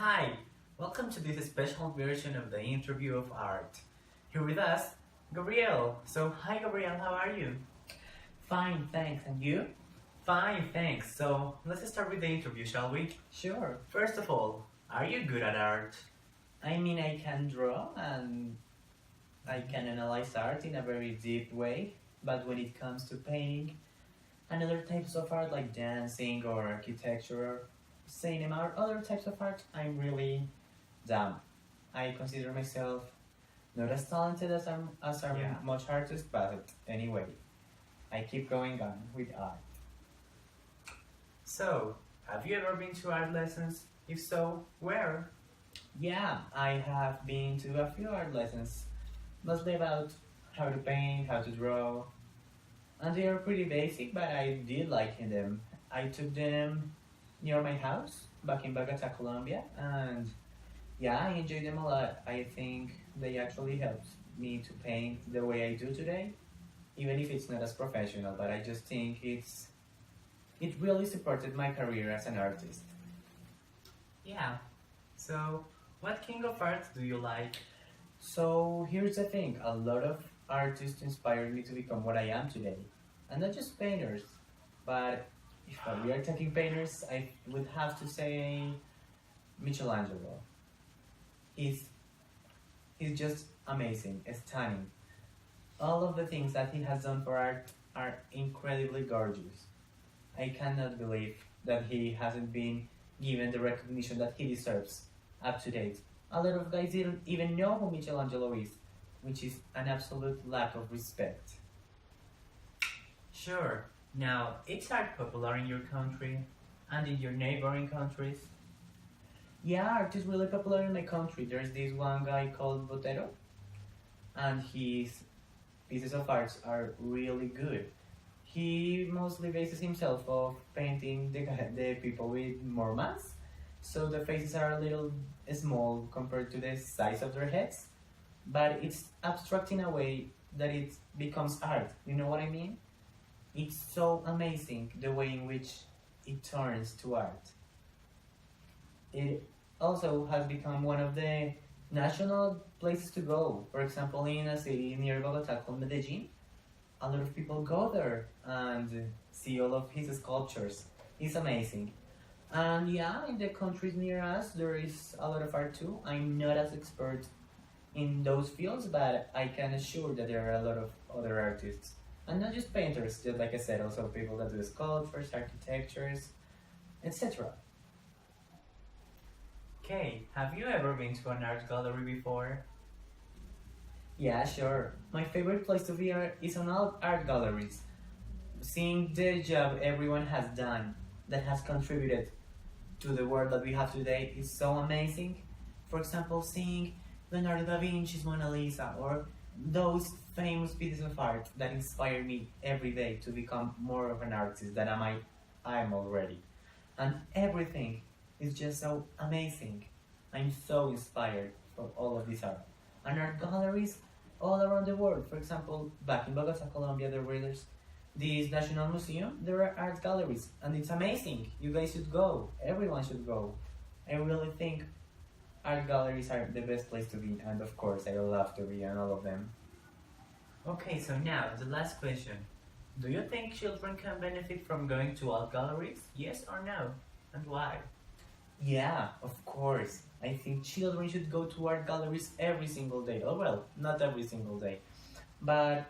Hi, welcome to this special version of the interview of art. Here with us, Gabriel. So, hi Gabriel, how are you? Fine, thanks. And you? Fine, thanks. So, let's start with the interview, shall we? Sure. First of all, are you good at art? I mean, I can draw and I can analyze art in a very deep way, but when it comes to painting and other types of art like dancing or architecture or cinema or other types of art, I'm really dumb. I consider myself not as talented as Yeah. much artist, but anyway, I keep going on with art. So, have you ever been to art lessons? If so, where? Yeah, I have been to a few art lessons, mostly about how to paint, how to draw, and they are pretty basic, but I did like them. I took them near my house back in Bogota, Colombia, and yeah, I enjoyed them a lot. I think they actually helped me to paint the way I do today, even if it's not as professional, but I just think it really supported my career as an artist. Yeah. So, what kind of art do you like? So here's the thing, a lot of artists inspired me to become what I am today. And not just painters, but if we are talking painters, I would have to say Michelangelo. He's, he's just amazing, stunning. All of the things that he has done for art are incredibly gorgeous. I cannot believe that he hasn't been given the recognition that he deserves up to date. A lot of guys didn't even know who Michelangelo is, which is an absolute lack of respect. Sure. Now, is art popular in your country and in your neighboring countries? Yeah, art is really popular in my country. There's this one guy called Botero, and his pieces of art are really good. He mostly bases himself of painting the people with mormons, so the faces are a little small compared to the size of their heads, but it's abstract in a way that it becomes art. You know what I mean? It's so amazing the way in which it turns to art. It also has become one of the national places to go. For example, in a city near Bogota called Medellin, a lot of people go there and see all of his sculptures. It's amazing. And yeah, in the countries near us, there is a lot of art too. I'm not as expert in those fields, but I can assure that there are a lot of other artists. And not just painters, just like I said, also people that do sculptures, architectures, etc. Okay, have you ever been to an art gallery before? Yeah, sure. My favorite place to be is on art galleries. Seeing the job everyone has done that has contributed to the world that we have today is so amazing. For example, seeing Leonardo da Vinci's Mona Lisa or those famous pieces of art that inspire me every day to become more of an artist than I am already. And everything is just so amazing. I'm so inspired from all of this art. And art galleries all around the world. For example, back in Bogota, Colombia, there's this National Museum. There are art galleries, and it's amazing. You guys should go. Everyone should go. I really think art galleries are the best place to be, and of course, I love to be in all of them. Okay, so now the last question. Do you think children can benefit from going to art galleries? Yes or no? And why? Yeah, of course. I think children should go to art galleries every single day. Oh, well, not every single day, but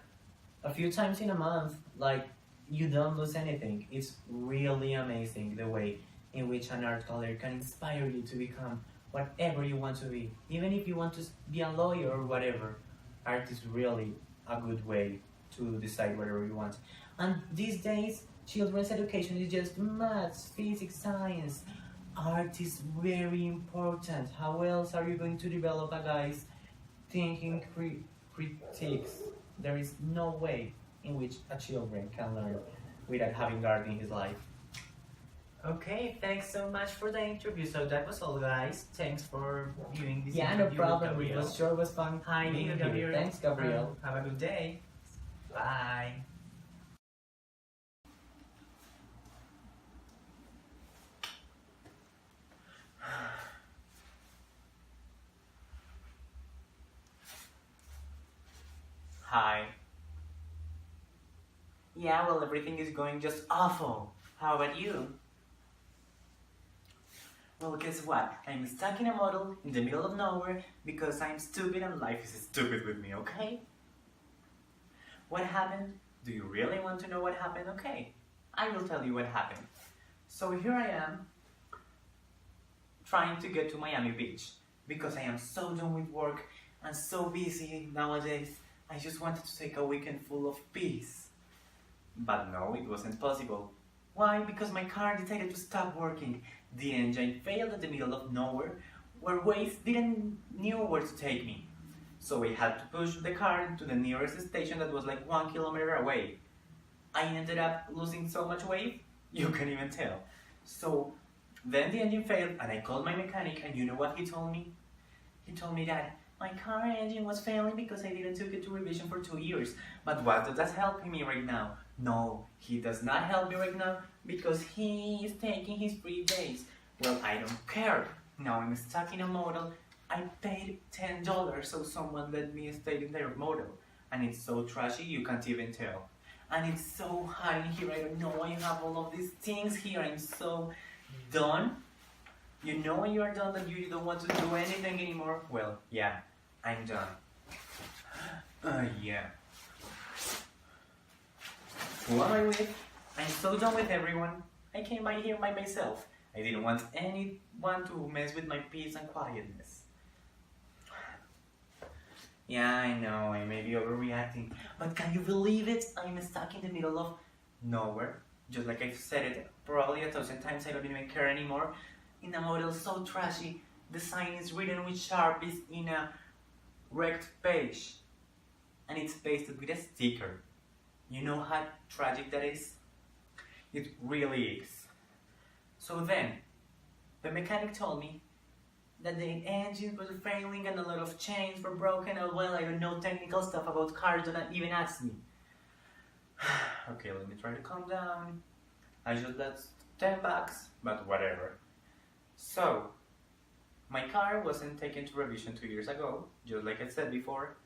a few times in a month. Like, you don't lose anything. It's really amazing the way in which an art gallery can inspire you to become whatever you want to be. Even if you want to be a lawyer or whatever, art is really a good way to decide whatever you want. And these days, children's education is just maths, physics, science. Art is very important. How else are you going to develop a guy's thinking critiques? There is no way in which a children can learn without having art in his life. Okay, thanks so much for the interview. So that was all, guys. Thanks for viewing this Yeah, no interview with problem. It Gabriel. was sure was fun Hi, being here. Gabriel. Thanks, Gabriel. Have a good day. Bye. Hi. Yeah, well, everything is going just awful. How about you? Well, guess what? I'm stuck in a model in the middle of nowhere because I'm stupid and life is stupid with me, okay? What happened? Do you really want to know what happened? Okay, I will tell you what happened. So here I am, trying to get to Miami Beach because I am so done with work and so busy nowadays. I just wanted to take a weekend full of peace. But no, it wasn't possible. Why? Because my car decided to stop working. The engine failed in the middle of nowhere where Waze didn't know where to take me. So I had to push the car to the nearest station that was like 1 kilometer away. I ended up losing so much weight, you can't even tell. So then the engine failed and I called my mechanic and you know what he told me? He told me that my car engine was failing because I didn't took it to revision for 2 years. But what does that help me right now? No, he does not help me right now because he is taking his free days. Well, I don't care. Now I'm stuck in a model. I paid $10 so someone let me stay in their model. And it's so trashy you can't even tell. And it's so hot in here, I don't know why you have all of these things here. I'm so done. You know when you are done that you don't want to do anything anymore? Well, yeah, I'm done. Yeah. Who am I with? I'm so done with everyone. I came by here by myself. I didn't want anyone to mess with my peace and quietness. Yeah, I know, I may be overreacting, but can you believe it? I'm stuck in the middle of nowhere. Just like I've said it probably 1,000 times, I don't even care anymore. In a model so trashy, the sign is written with Sharpies in a wrecked page. And it's pasted with a sticker. You know how tragic that is? It really is. So then, the mechanic told me that the engine was failing and a lot of chains were broken. And well, I don't know technical stuff about cars, don't even ask me. Okay, let me try to calm down. I just lost $10, but whatever. So, my car wasn't taken to revision 2 years ago, just like I said before.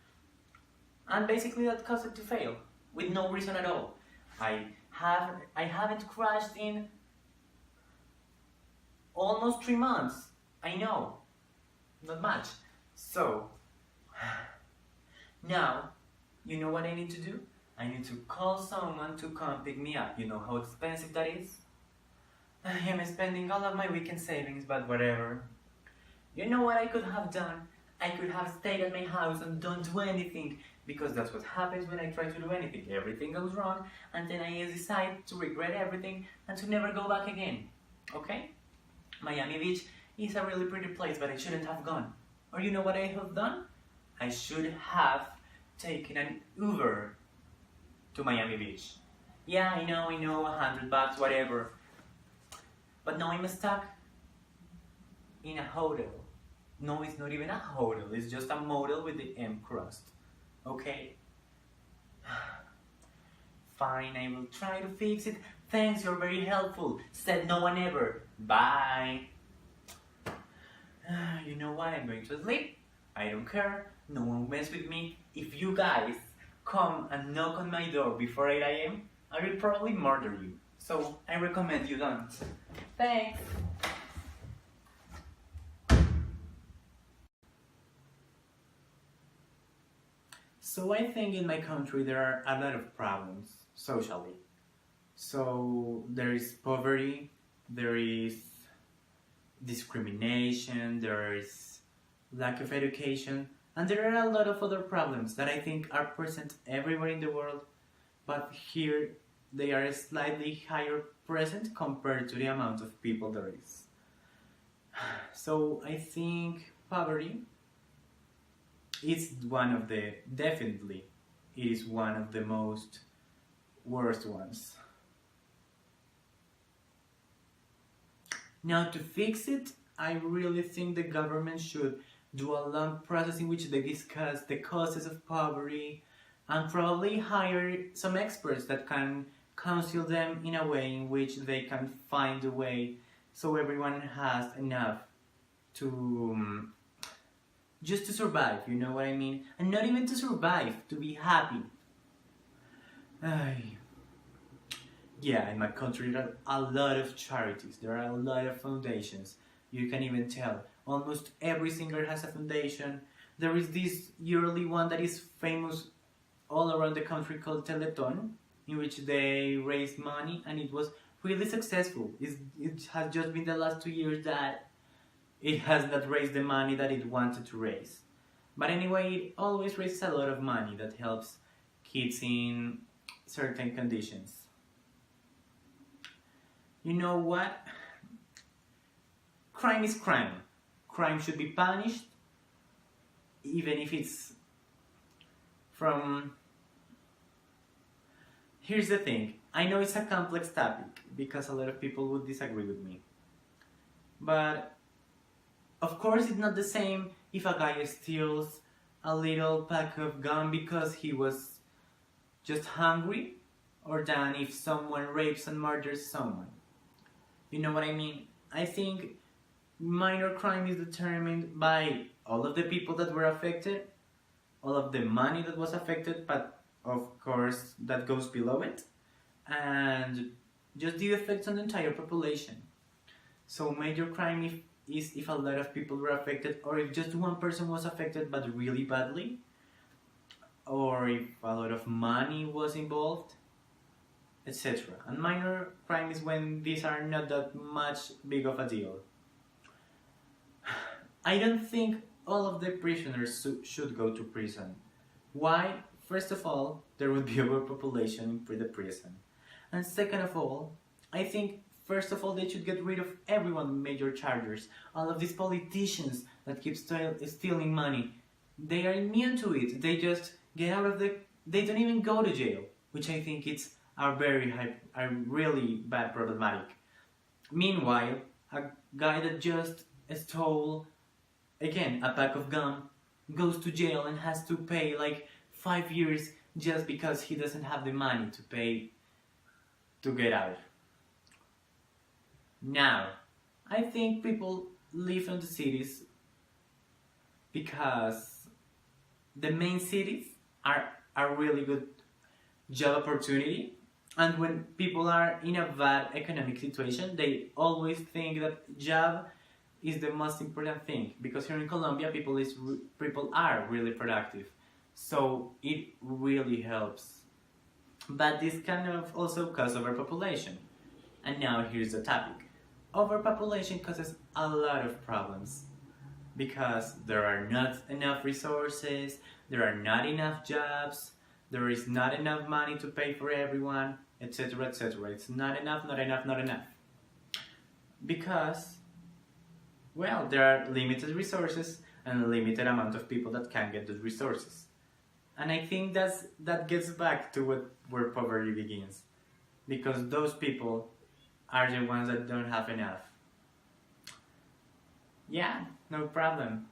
And basically that caused it to fail, with no reason at all. I haven't crashed in almost 3 months. I know. Not much. So, now, you know what I need to do? I need to call someone to come pick me up. You know how expensive that is? I am spending all of my weekend savings, but whatever. You know what I could have done? I could have stayed at my house and don't do anything, because that's what happens when I try to do anything. Everything goes wrong, and then I decide to regret everything and to never go back again. Okay? Miami Beach is a really pretty place, but I shouldn't have gone. Or you know what I have done? I should have taken an Uber to Miami Beach. Yeah, I know, $100, whatever. But now I'm stuck in a hotel. No, it's not even a hotel, it's just a motel with the M crust. Okay? Fine, I will try to fix it. Thanks, you're very helpful. Said no one ever. Bye. You know what? I'm going to sleep. I don't care. No one will mess with me. If you guys come and knock on my door before 8 AM, I will probably murder you. So I recommend you don't. Thanks. So I think in my country there are a lot of problems socially. So there is poverty, there is discrimination, there is lack of education, and there are a lot of other problems that I think are present everywhere in the world, but here they are slightly higher present compared to the amount of people there is. So I think poverty is definitely, it is one of the most worst ones. Now to fix it, I really think the government should do a long process in which they discuss the causes of poverty and probably hire some experts that can counsel them in a way in which they can find a way so everyone has enough to just to survive, you know what I mean? And not even to survive, to be happy. Ay. Yeah, in my country there are a lot of charities, there are a lot of foundations. You can even tell. Almost every singer has a foundation. There is this yearly one that is famous all around the country called Teleton, in which they raise money, and it was really successful. It has just been the last 2 years that it has not raised the money that it wanted to raise. But anyway, it always raises a lot of money that helps kids in certain conditions. You know what? Crime is crime. Crime should be punished, even if it's from... Here's the thing. I know it's a complex topic, because a lot of people would disagree with me. But, of course, it's not the same if a guy steals a little pack of gum because he was just hungry, or than if someone rapes and murders someone. You know what I mean? I think minor crime is determined by all of the people that were affected, all of the money that was affected, but of course that goes below it, and just the effects on the entire population. So major crime is if a lot of people were affected, or if just one person was affected but really badly, or if a lot of money was involved, etc. And minor crime is when these are not that much big of a deal. I don't think all of the prisoners should go to prison. Why? First of all, there would be overpopulation in the prison. And second of all, I think first of all they should get rid of everyone with major charges. All of these politicians that keep stealing money, they are immune to it. They just get out of they don't even go to jail, which I think it's are really bad problematic. Meanwhile, a guy that just stole, again, a pack of gum, goes to jail and has to pay like 5 years just because he doesn't have the money to pay to get out. Now, I think people live in the cities because the main cities are a really good job opportunity. And when people are in a bad economic situation, they always think that job is the most important thing. Because here in Colombia, people are really productive. So it really helps. But this kind of also causes overpopulation. And now here's the topic. Overpopulation causes a lot of problems. Because there are not enough resources, there are not enough jobs, there is not enough money to pay for everyone, etc., etc. It's not enough, not enough, not enough. Because, well, there are limited resources and a limited amount of people that can get those resources. And I think that gets back to where poverty begins. Because those people are the ones that don't have enough. Yeah, no problem.